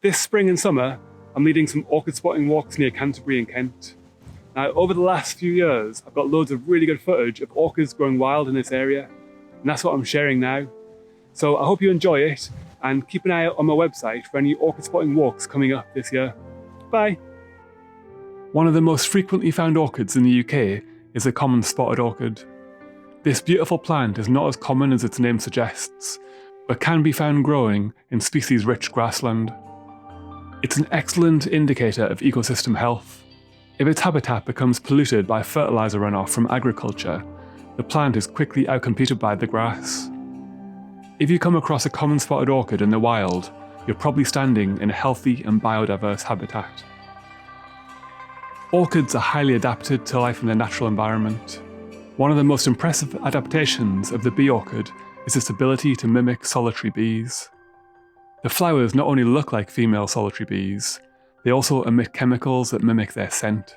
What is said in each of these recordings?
This spring and summer, I'm leading some orchid spotting walks near Canterbury in Kent. Now, over the last few years, I've got loads of really good footage of orchids growing wild in this area, and that's what I'm sharing now. So I hope you enjoy it, and keep an eye out on my website for any orchid spotting walks coming up this year. Bye! One of the most frequently found orchids in the UK is the common spotted orchid. This beautiful plant is not as common as its name suggests, but can be found growing in species-rich grassland. It's an excellent indicator of ecosystem health. If its habitat becomes polluted by fertiliser runoff from agriculture, the plant is quickly outcompeted by the grass. If you come across a common spotted orchid in the wild, you're probably standing in a healthy and biodiverse habitat. Orchids are highly adapted to life in their natural environment. One of the most impressive adaptations of the bee orchid is its ability to mimic solitary bees. The flowers not only look like female solitary bees, they also emit chemicals that mimic their scent.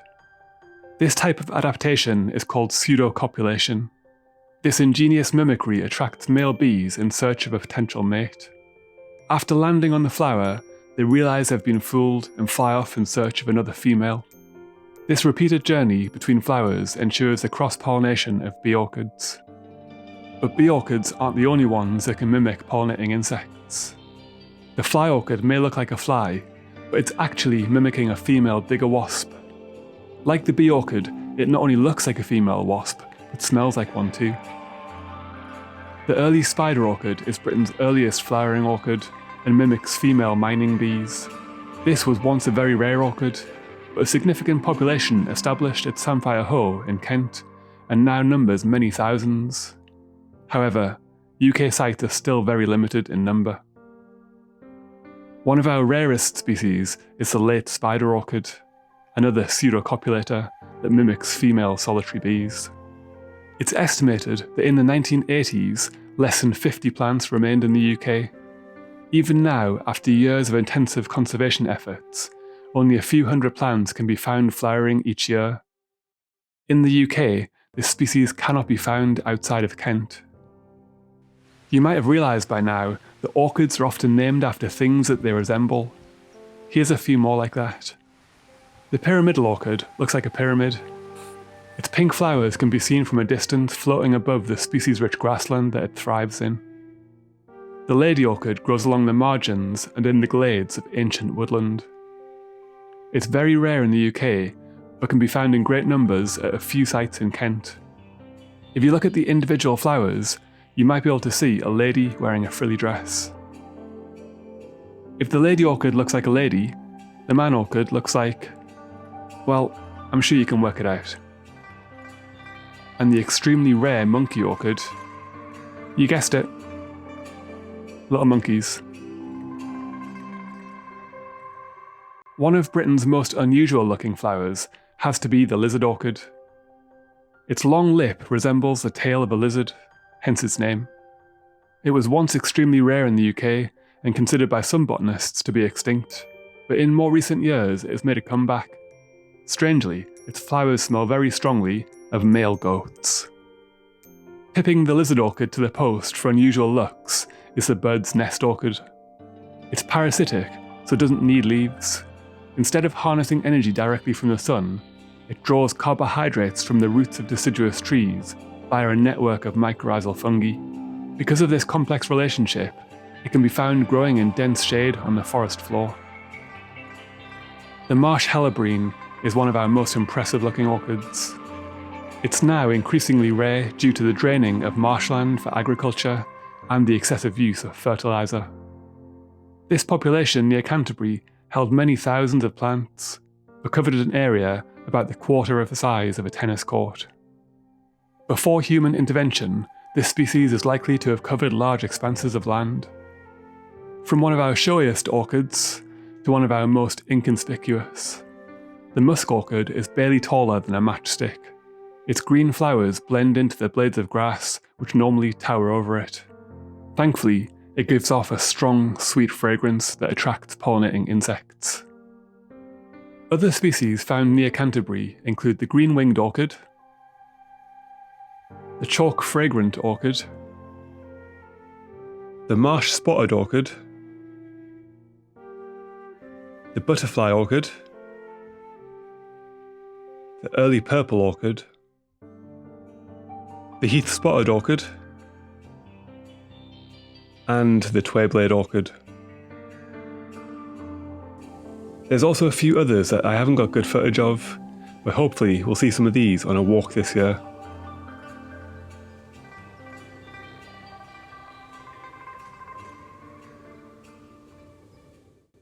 This type of adaptation is called pseudocopulation. This ingenious mimicry attracts male bees in search of a potential mate. After landing on the flower, they realise they've been fooled and fly off in search of another female. This repeated journey between flowers ensures the cross-pollination of bee orchids. But bee orchids aren't the only ones that can mimic pollinating insects. The fly orchid may look like a fly, but it's actually mimicking a female digger wasp. Like the bee orchid, it not only looks like a female wasp, but smells like one too. The early spider orchid is Britain's earliest flowering orchid and mimics female mining bees. This was once a very rare orchid, but a significant population established at Samphire Hoe in Kent and now numbers many thousands. However, UK sites are still very limited in number. One of our rarest species is the late spider orchid, another pseudocopulator that mimics female solitary bees. It's estimated that in the 1980s, less than 50 plants remained in the UK. Even now, after years of intensive conservation efforts, only a few hundred plants can be found flowering each year. In the UK, this species cannot be found outside of Kent. You might have realised by now that orchids are often named after things that they resemble. Here's a few more like that. The pyramidal orchid looks like a pyramid. Its pink flowers can be seen from a distance floating above the species-rich grassland that it thrives in. The lady orchid grows along the margins and in the glades of ancient woodland. It's very rare in the UK, but can be found in great numbers at a few sites in Kent. If you look at the individual flowers, you might be able to see a lady wearing a frilly dress. If the lady orchid looks like a lady, the man orchid looks like, well, I'm sure you can work it out. And the extremely rare monkey orchid, you guessed it, little monkeys. One of Britain's most unusual looking flowers has to be the lizard orchid. Its long lip resembles the tail of a lizard, hence its name. It was once extremely rare in the UK and considered by some botanists to be extinct, but in more recent years it has made a comeback. Strangely, its flowers smell very strongly of male goats. Pipping the lizard orchid to the post for unusual looks is the bird's nest orchid. It's parasitic, so it doesn't need leaves. Instead of harnessing energy directly from the sun, it draws carbohydrates from the roots of deciduous trees via a network of mycorrhizal fungi. Because of this complex relationship, it can be found growing in dense shade on the forest floor. The marsh helleborine is one of our most impressive looking orchids. It's now increasingly rare due to the draining of marshland for agriculture and the excessive use of fertiliser. This population near Canterbury held many thousands of plants, but covered an area about the quarter of the size of a tennis court. Before human intervention, this species is likely to have covered large expanses of land. From one of our showiest orchids to one of our most inconspicuous. The musk orchid is barely taller than a matchstick. Its green flowers blend into the blades of grass which normally tower over it. Thankfully, it gives off a strong, sweet fragrance that attracts pollinating insects. Other species found near Canterbury include the green-winged orchid, the chalk-fragrant orchid, the marsh-spotted orchid, the butterfly orchid, the early purple orchid, the heath spotted orchid, and the twayblade orchid. There's also a few others that I haven't got good footage of, but hopefully we'll see some of these on a walk this year.